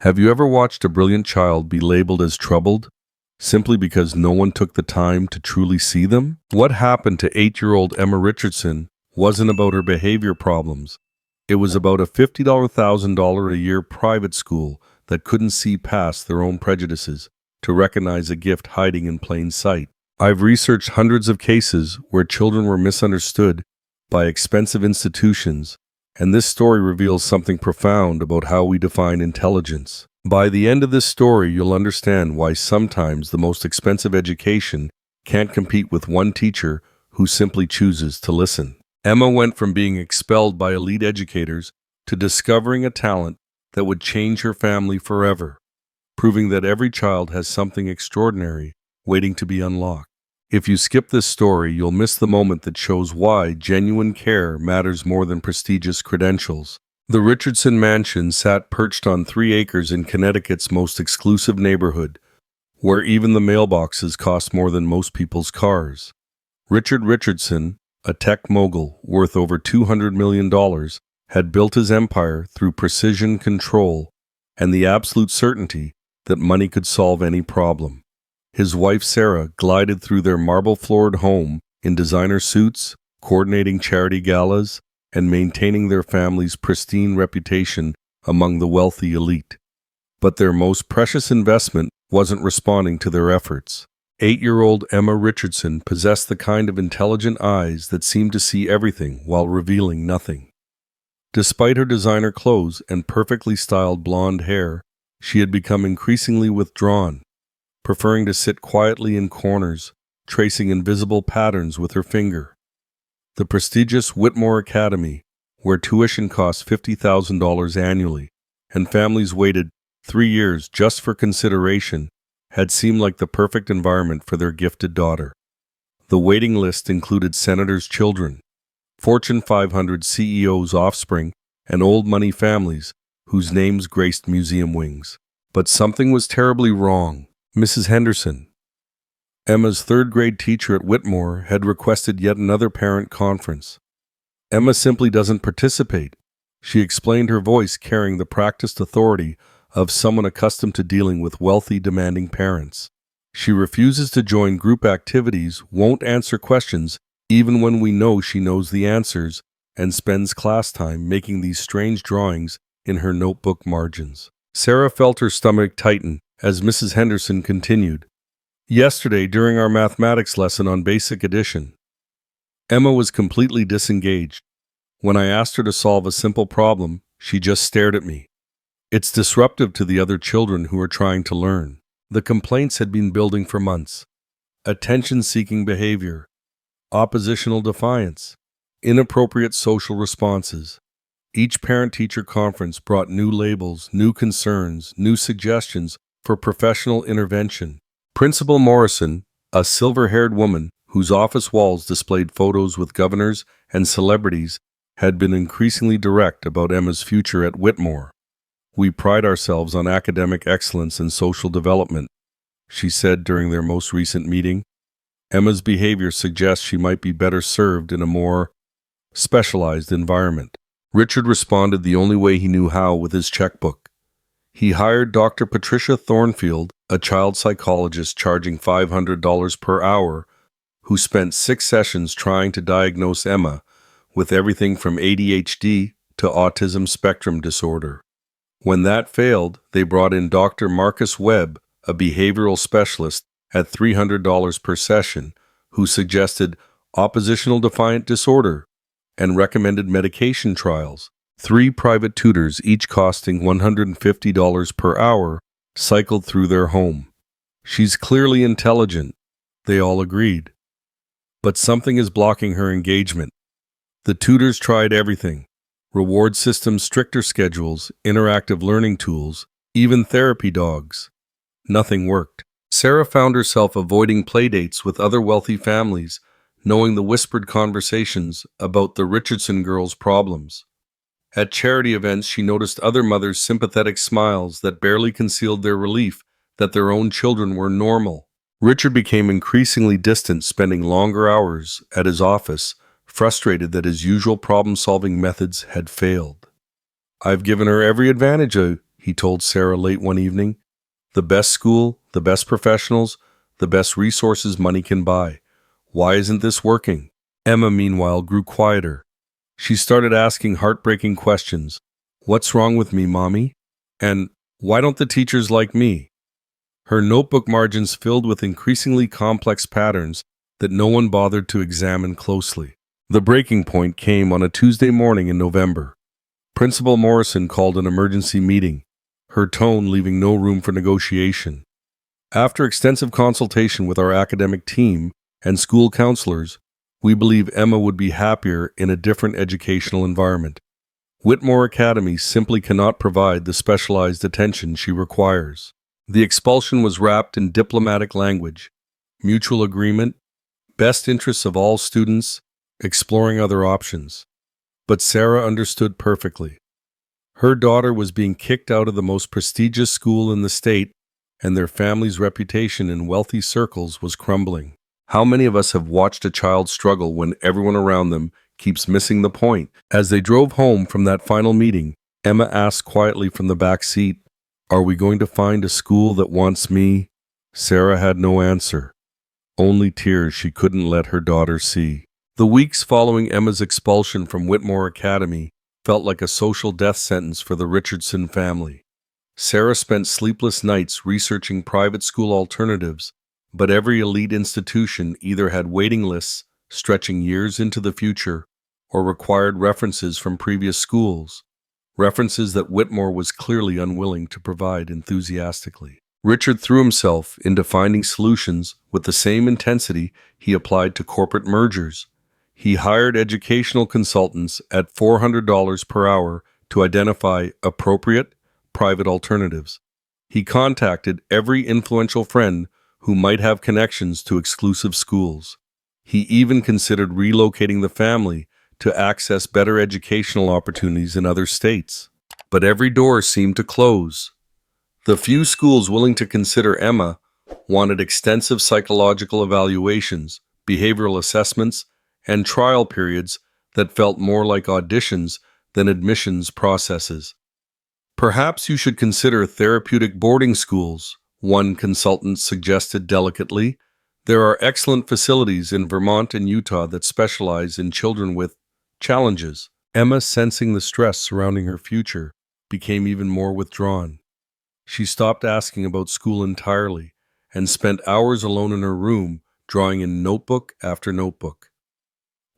Have you ever watched a brilliant child be labeled as troubled simply because no one took the time to truly see them? What happened to 8-year-old Emma Richardson wasn't about her behavior problems. It was about a $50,000 a year private school that couldn't see past their own prejudices to recognize a gift hiding in plain sight. I've researched hundreds of cases where children were misunderstood by expensive institutions, and this story reveals something profound about how we define intelligence. By the end of this story, you'll understand why sometimes the most expensive education can't compete with one teacher who simply chooses to listen. Emma went from being expelled by elite educators to discovering a talent that would change her family forever, proving that every child has something extraordinary waiting to be unlocked. If you skip this story, you'll miss the moment that shows why genuine care matters more than prestigious credentials. The Richardson mansion sat perched on 3 acres in Connecticut's most exclusive neighborhood, where even the mailboxes cost more than most people's cars. Richard Richardson, a tech mogul worth over $200 million, had built his empire through precision control and the absolute certainty that money could solve any problem. His wife Sarah glided through their marble-floored home in designer suits, coordinating charity galas, and maintaining their family's pristine reputation among the wealthy elite. But their most precious investment wasn't responding to their efforts. 8-year-old Emma Richardson possessed the kind of intelligent eyes that seemed to see everything while revealing nothing. Despite her designer clothes and perfectly styled blonde hair, she had become increasingly withdrawn, preferring to sit quietly in corners, tracing invisible patterns with her finger. The prestigious Whitmore Academy, where tuition cost $50,000 annually, and families waited 3 years just for consideration, had seemed like the perfect environment for their gifted daughter. The waiting list included senators' children, Fortune 500 CEOs' offspring, and old money families whose names graced museum wings. But something was terribly wrong. Mrs. Henderson, Emma's third-grade teacher at Whitmore, had requested yet another parent conference. Emma simply doesn't participate, she explained, her voice carrying the practiced authority of someone accustomed to dealing with wealthy, demanding parents. She refuses to join group activities, won't answer questions, even when we know she knows the answers, and spends class time making these strange drawings in her notebook margins. Sarah felt her stomach tighten as Mrs. Henderson continued. Yesterday, during our mathematics lesson on basic addition, Emma was completely disengaged. When I asked her to solve a simple problem, she just stared at me. It's disruptive to the other children who are trying to learn. The complaints had been building for months. Attention-seeking behavior, oppositional defiance, inappropriate social responses. Each parent-teacher conference brought new labels, new concerns, new suggestions for professional intervention. Principal Morrison, a silver-haired woman whose office walls displayed photos with governors and celebrities, had been increasingly direct about Emma's future at Whitmore. "We pride ourselves on academic excellence and social development," she said during their most recent meeting. "Emma's behavior suggests she might be better served in a more specialized environment." Richard responded the only way he knew how, with his checkbook. He hired Dr. Patricia Thornfield, a child psychologist charging $500 per hour, who spent 6 sessions trying to diagnose Emma with everything from ADHD to autism spectrum disorder. When that failed, they brought in Dr. Marcus Webb, a behavioral specialist, at $300 per session, who suggested oppositional defiant disorder and recommended medication trials. 3 private tutors, each costing $150 per hour, cycled through their home. "She's clearly intelligent," they all agreed. "But something is blocking her engagement." The tutors tried everything: reward systems, stricter schedules, interactive learning tools, even therapy dogs. Nothing worked. Sarah found herself avoiding playdates with other wealthy families, knowing the whispered conversations about the Richardson girls' problems. At charity events, she noticed other mothers' sympathetic smiles that barely concealed their relief that their own children were normal. Richard became increasingly distant, spending longer hours at his office, frustrated that his usual problem-solving methods had failed. "I've given her every advantage," he he told Sarah late one evening. The best school, the best professionals, the best resources money can buy. Why isn't this working? Emma, meanwhile, grew quieter. She started asking heartbreaking questions. What's wrong with me, Mommy? And why don't the teachers like me? Her notebook margins filled with increasingly complex patterns that no one bothered to examine closely. The breaking point came on a Tuesday morning in November. Principal Morrison called an emergency meeting, her tone leaving no room for negotiation. After extensive consultation with our academic team and school counselors, we believe Emma would be happier in a different educational environment. Whitmore Academy simply cannot provide the specialized attention she requires. The expulsion was wrapped in diplomatic language, mutual agreement, best interests of all students, exploring other options. But Sarah understood perfectly. Her daughter was being kicked out of the most prestigious school in the state, and their family's reputation in wealthy circles was crumbling. How many of us have watched a child struggle when everyone around them keeps missing the point? As they drove home from that final meeting, Emma asked quietly from the back seat, "Are we going to find a school that wants me?" Sarah had no answer, only tears she couldn't let her daughter see. The weeks following Emma's expulsion from Whitmore Academy felt like a social death sentence for the Richardson family. Sarah spent sleepless nights researching private school alternatives, but every elite institution either had waiting lists stretching years into the future or required references from previous schools, references that Whitmore was clearly unwilling to provide enthusiastically. Richard threw himself into finding solutions with the same intensity he applied to corporate mergers. He hired educational consultants at $400 per hour to identify appropriate, private alternatives. He contacted every influential friend who might have connections to exclusive schools. He even considered relocating the family to access better educational opportunities in other states. But every door seemed to close. The few schools willing to consider Emma wanted extensive psychological evaluations, behavioral assessments, and trial periods that felt more like auditions than admissions processes. "Perhaps you should consider therapeutic boarding schools," one consultant suggested delicately. "There are excellent facilities in Vermont and Utah that specialize in children with challenges." Emma, sensing the stress surrounding her future, became even more withdrawn. She stopped asking about school entirely and spent hours alone in her room, drawing in notebook after notebook.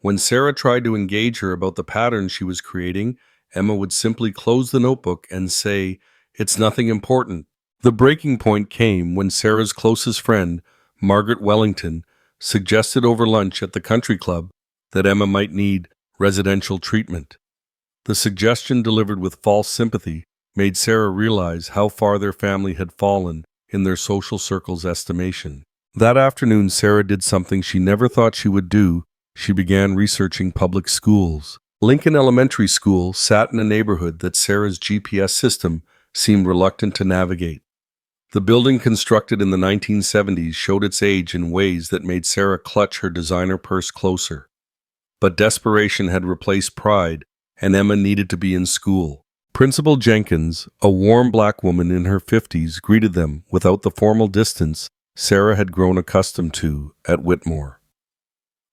When Sarah tried to engage her about the patterns she was creating, Emma would simply close the notebook and say, "It's nothing important." The breaking point came when Sarah's closest friend, Margaret Wellington, suggested over lunch at the country club that Emma might need residential treatment. The suggestion, delivered with false sympathy, made Sarah realize how far their family had fallen in their social circle's estimation. That afternoon, Sarah did something she never thought she would do. She began researching public schools. Lincoln Elementary School sat in a neighborhood that Sarah's GPS system seemed reluctant to navigate. The building, constructed in the 1970s, showed its age in ways that made Sarah clutch her designer purse closer. But desperation had replaced pride, and Emma needed to be in school. Principal Jenkins, a warm black woman in her 50s, greeted them without the formal distance Sarah had grown accustomed to at Whitmore.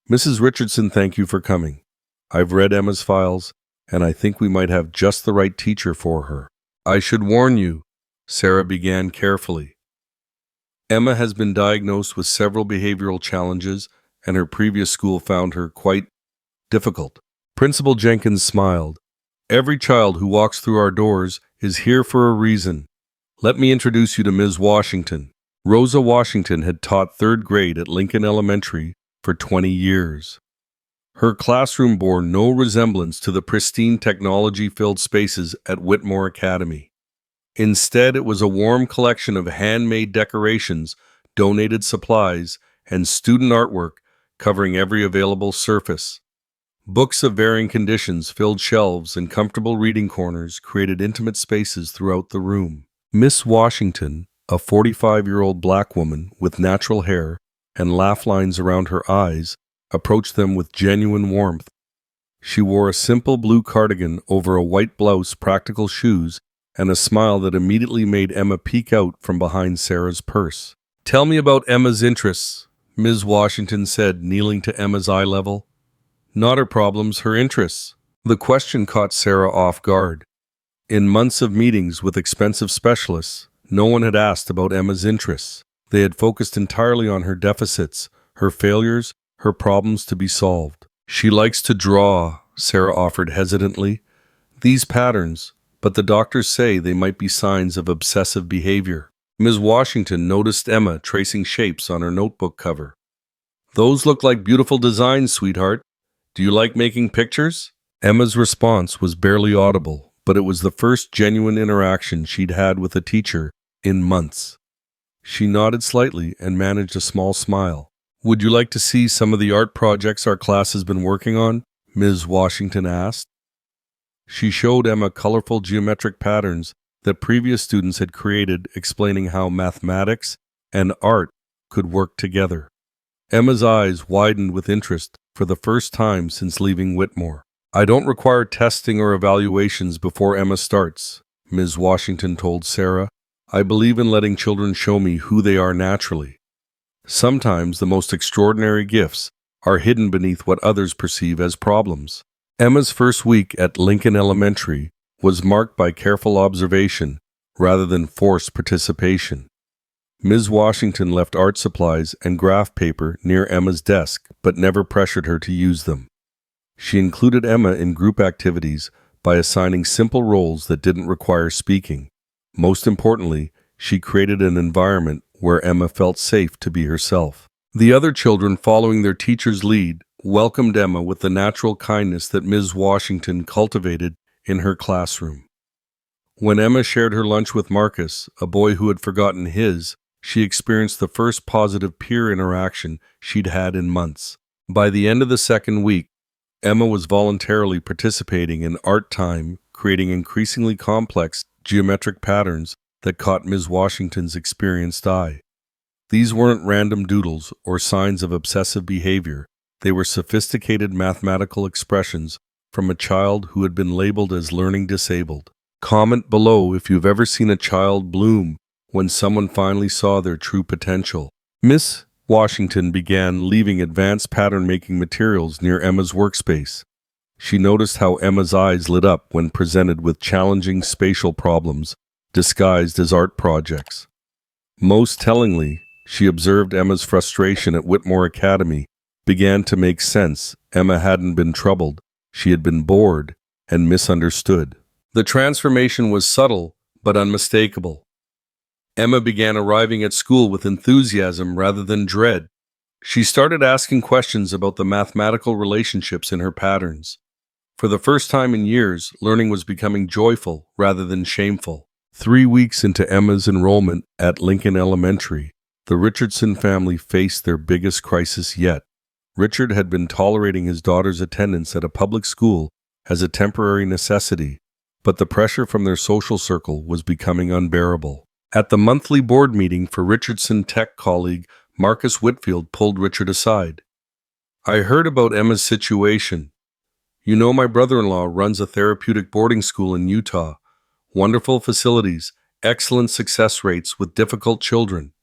"Mrs. Richardson, thank you for coming. I've read Emma's files, and I think we might have just the right teacher for her. I should warn you," Sarah began carefully. "Emma has been diagnosed with several behavioral challenges, and her previous school found her quite difficult." Principal Jenkins smiled. "Every child who walks through our doors is here for a reason. Let me introduce you to Ms. Washington." Rosa Washington had taught third grade at Lincoln Elementary for 20 years. Her classroom bore no resemblance to the pristine technology-filled spaces at Whitmore Academy. Instead, it was a warm collection of handmade decorations, donated supplies, and student artwork covering every available surface. Books of varying conditions filled shelves, and comfortable reading corners created intimate spaces throughout the room. Miss Washington, a 45-year-old black woman with natural hair and laugh lines around her eyes, approached them with genuine warmth. She wore a simple blue cardigan over a white blouse, practical shoes, and a smile that immediately made Emma peek out from behind Sarah's purse. "Tell me about Emma's interests," Ms. Washington said, kneeling to Emma's eye level. "Not her problems, her interests." The question caught Sarah off guard. In months of meetings with expensive specialists, no one had asked about Emma's interests. They had focused entirely on her deficits, her failures, her problems to be solved. "She likes to draw," Sarah offered hesitantly. "These patterns, but the doctors say they might be signs of obsessive behavior." Ms. Washington noticed Emma tracing shapes on her notebook cover. "Those look like beautiful designs, sweetheart. Do you like making pictures?" Emma's response was barely audible, but it was the first genuine interaction she'd had with a teacher in months. She nodded slightly and managed a small smile. "Would you like to see some of the art projects our class has been working on?" Ms. Washington asked. She showed Emma colorful geometric patterns that previous students had created, explaining how mathematics and art could work together. Emma's eyes widened with interest for the first time since leaving Whitmore. "I don't require testing or evaluations before Emma starts," Ms. Washington told Sarah. "I believe in letting children show me who they are naturally. Sometimes the most extraordinary gifts are hidden beneath what others perceive as problems." Emma's first week at Lincoln Elementary was marked by careful observation rather than forced participation. Ms. Washington left art supplies and graph paper near Emma's desk, but never pressured her to use them. She included Emma in group activities by assigning simple roles that didn't require speaking. Most importantly, she created an environment where Emma felt safe to be herself. The other children, following their teacher's lead, welcomed Emma with the natural kindness that Ms. Washington cultivated in her classroom. When Emma shared her lunch with Marcus, a boy who had forgotten his, she experienced the first positive peer interaction she'd had in months. By the end of the second week, Emma was voluntarily participating in art time, creating increasingly complex geometric patterns that caught Ms. Washington's experienced eye. These weren't random doodles or signs of obsessive behavior. They were sophisticated mathematical expressions from a child who had been labeled as learning disabled. Comment below if you've ever seen a child bloom when someone finally saw their true potential. Miss Washington began leaving advanced pattern-making materials near Emma's workspace. She noticed how Emma's eyes lit up when presented with challenging spatial problems disguised as art projects. Most tellingly, she observed Emma's frustration at Whitmore Academy began to make sense. Emma hadn't been troubled, she had been bored and misunderstood. The transformation was subtle but unmistakable. Emma began arriving at school with enthusiasm rather than dread. She started asking questions about the mathematical relationships in her patterns. For the first time in years, learning was becoming joyful rather than shameful. 3 weeks into Emma's enrollment at Lincoln Elementary, the Richardson family faced their biggest crisis yet. Richard had been tolerating his daughter's attendance at a public school as a temporary necessity, but the pressure from their social circle was becoming unbearable. At the monthly board meeting for Richardson Tech colleague Marcus Whitfield pulled Richard aside. "I heard about Emma's situation. You know, my brother-in-law runs a therapeutic boarding school in Utah. Wonderful facilities, excellent success rates with difficult children.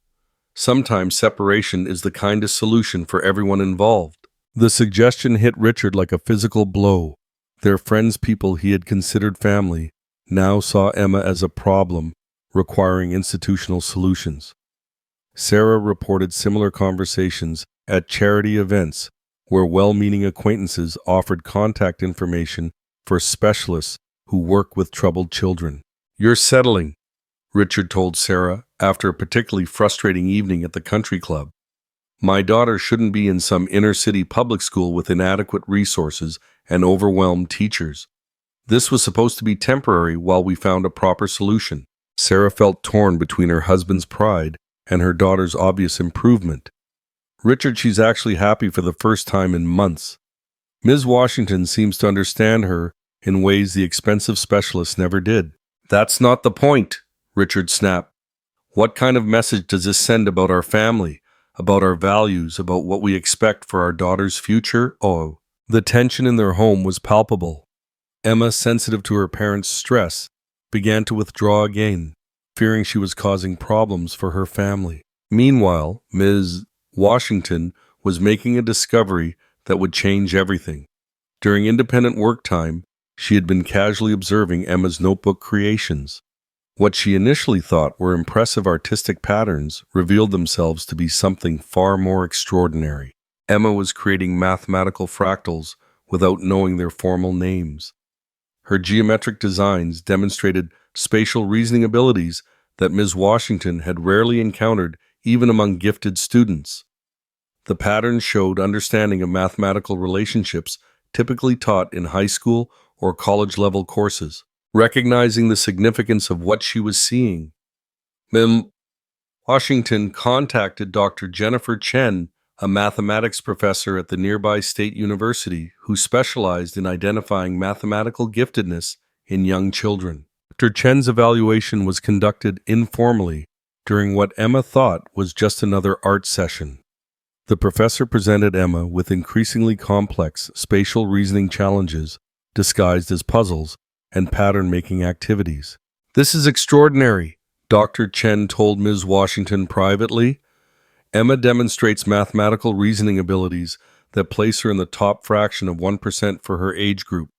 Sometimes separation is the kindest solution for everyone involved." The suggestion hit Richard like a physical blow. Their friends, people he had considered family, now saw Emma as a problem requiring institutional solutions. Sarah reported similar conversations at charity events where well-meaning acquaintances offered contact information for specialists who work with troubled children. "You're settling," Richard told Sarah after a particularly frustrating evening at the country club. "My daughter shouldn't be in some inner-city public school with inadequate resources and overwhelmed teachers. This was supposed to be temporary while we found a proper solution." Sarah felt torn between her husband's pride and her daughter's obvious improvement. "Richard, she's actually happy for the first time in months." Ms. Washington seems to understand her in ways the expensive specialists never did. "That's not the point," Richard snapped. "What kind of message does this send about our family, about our values, about what we expect for our daughter's future?" Oh, the tension in their home was palpable. Emma, sensitive to her parents' stress, began to withdraw again, fearing she was causing problems for her family. Meanwhile, Ms. Washington was making a discovery that would change everything. During independent work time, she had been casually observing Emma's notebook creations. What she initially thought were impressive artistic patterns revealed themselves to be something far more extraordinary. Emma was creating mathematical fractals without knowing their formal names. Her geometric designs demonstrated spatial reasoning abilities that Ms. Washington had rarely encountered even among gifted students. The patterns showed understanding of mathematical relationships typically taught in high school or college-level courses. Recognizing the significance of what she was seeing, Ms. Washington contacted Dr. Jennifer Chen, a mathematics professor at the nearby state university who specialized in identifying mathematical giftedness in young children. Dr. Chen's evaluation was conducted informally during what Emma thought was just another art session. The professor presented Emma with increasingly complex spatial reasoning challenges disguised as puzzles and pattern-making activities. "This is extraordinary," Dr. Chen told Ms. Washington privately. "Emma demonstrates mathematical reasoning abilities that place her in the top fraction of 1% for her age group.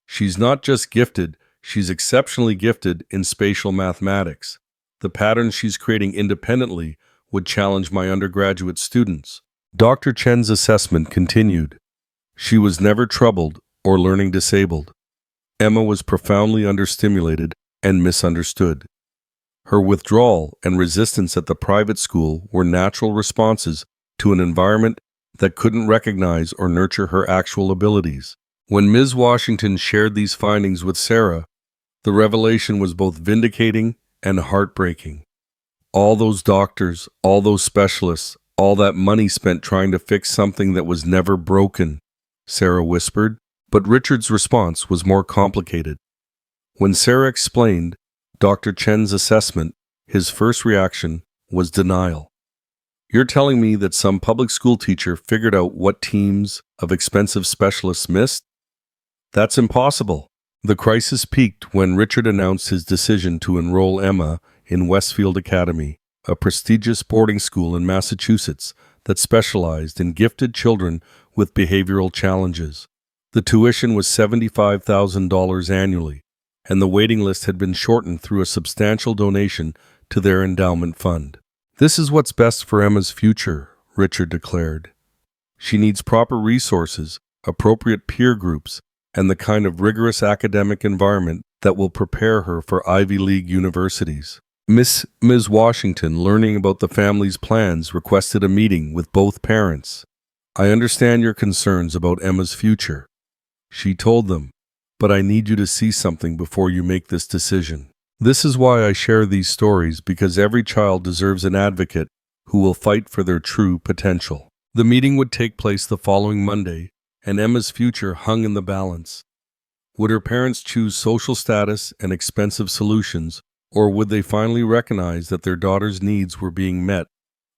She's not just gifted, she's exceptionally gifted in spatial mathematics. The patterns she's creating independently would challenge my undergraduate students." Dr. Chen's assessment continued. She was never troubled or learning disabled. Emma was profoundly understimulated and misunderstood. Her withdrawal and resistance at the private school were natural responses to an environment that couldn't recognize or nurture her actual abilities. When Ms. Washington shared these findings with Sarah, the revelation was both vindicating and heartbreaking. All those doctors, all those specialists, all that money spent trying to fix something that was never broken, Sarah whispered. But Richard's response was more complicated. When Sarah explained Dr. Chen's assessment, his first reaction was denial. "You're telling me that some public school teacher figured out what teams of expensive specialists missed? That's impossible." The crisis peaked when Richard announced his decision to enroll Emma in Westfield Academy, a prestigious boarding school in Massachusetts that specialized in gifted children with behavioral challenges. The tuition was $75,000 annually, and the waiting list had been shortened through a substantial donation to their endowment fund. "This is what's best for Emma's future," Richard declared. "She needs proper resources, appropriate peer groups, and the kind of rigorous academic environment that will prepare her for Ivy League universities." Ms. Washington, learning about the family's plans, requested a meeting with both parents. "I understand your concerns about Emma's future," she told them, "but I need you to see something before you make this decision. This is why I share these stories, because every child deserves an advocate who will fight for their true potential." The meeting would take place the following Monday, and Emma's future hung in the balance. Would her parents choose social status and expensive solutions, or would they finally recognize that their daughter's needs were being met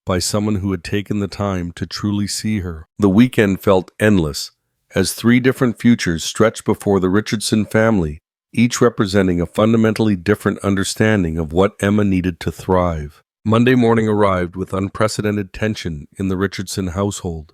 by someone who had taken the time to truly see her? The weekend felt endless, as 3 different futures stretched before the Richardson family, each representing a fundamentally different understanding of what Emma needed to thrive. Monday morning arrived with unprecedented tension in the Richardson household.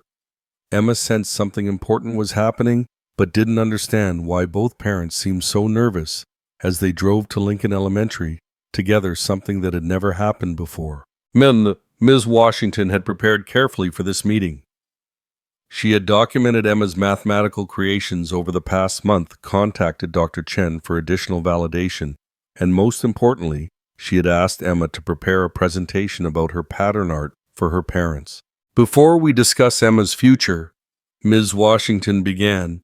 Emma sensed something important was happening, but didn't understand why both parents seemed so nervous as they drove to Lincoln Elementary together, something that had never happened before. Ms. Washington had prepared carefully for this meeting. She had documented Emma's mathematical creations over the past month, contacted Dr. Chen for additional validation, and most importantly, she had asked Emma to prepare a presentation about her pattern art for her parents. "Before we discuss Emma's future," Ms. Washington began,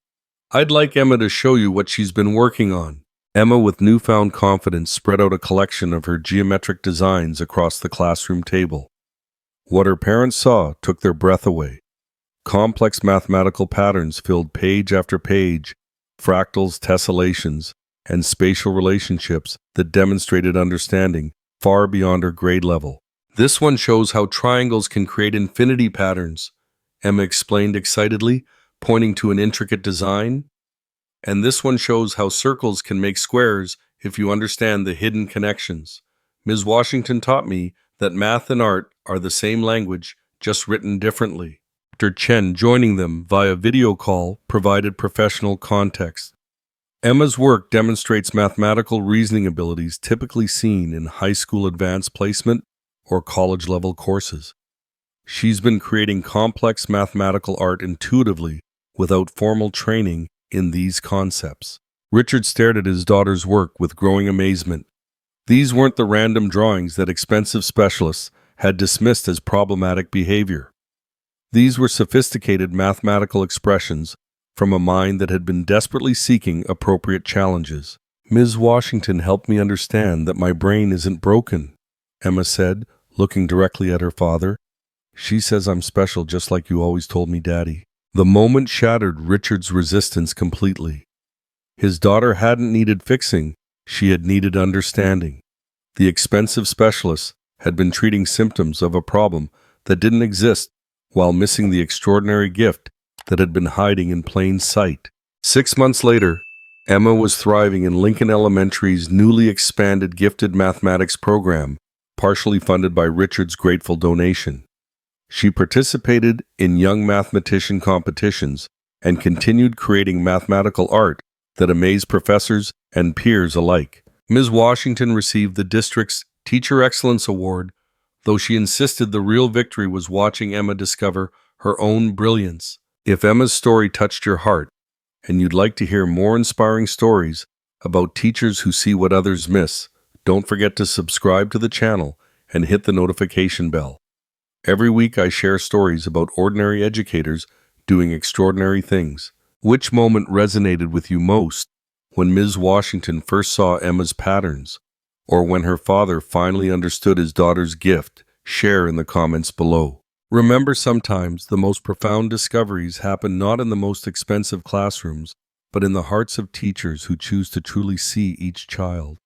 "I'd like Emma to show you what she's been working on." Emma, with newfound confidence, spread out a collection of her geometric designs across the classroom table. What her parents saw took their breath away. Complex mathematical patterns filled page after page, fractals, tessellations, and spatial relationships that demonstrated understanding far beyond her grade level. "This one shows how triangles can create infinity patterns," Emma explained excitedly, pointing to an intricate design. "And this one shows how circles can make squares if you understand the hidden connections. Ms. Washington taught me that math and art are the same language, just written differently. Dr. Chen joining them via video call provided professional context. Emma's work demonstrates mathematical reasoning abilities typically seen in high school advanced placement or college-level courses. She's been creating complex mathematical art intuitively without formal training in these concepts. Richard stared at his daughter's work with growing amazement. These weren't the random drawings that expensive specialists had dismissed as problematic behavior. These were sophisticated mathematical expressions from a mind that had been desperately seeking appropriate challenges. Ms. Washington helped me understand that my brain isn't broken, Emma said, looking directly at her father. She says I'm special just like you always told me, Daddy. The moment shattered Richard's resistance completely. His daughter hadn't needed fixing, she had needed understanding. The expensive specialist had been treating symptoms of a problem that didn't exist while missing the extraordinary gift that had been hiding in plain sight. 6 months later, Emma was thriving in Lincoln Elementary's newly expanded gifted mathematics program, partially funded by Richard's grateful donation. She participated in young mathematician competitions and continued creating mathematical art that amazed professors and peers alike. Ms. Washington received the district's Teacher Excellence Award, though she insisted the real victory was watching Emma discover her own brilliance. If Emma's story touched your heart, and you'd like to hear more inspiring stories about teachers who see what others miss, don't forget to subscribe to the channel and hit the notification bell. Every week I share stories about ordinary educators doing extraordinary things. Which moment resonated with you most? When Ms. Washington first saw Emma's patterns, or when her father finally understood his daughter's gift? Share in the comments below. Remember, sometimes the most profound discoveries happen not in the most expensive classrooms, but in the hearts of teachers who choose to truly see each child.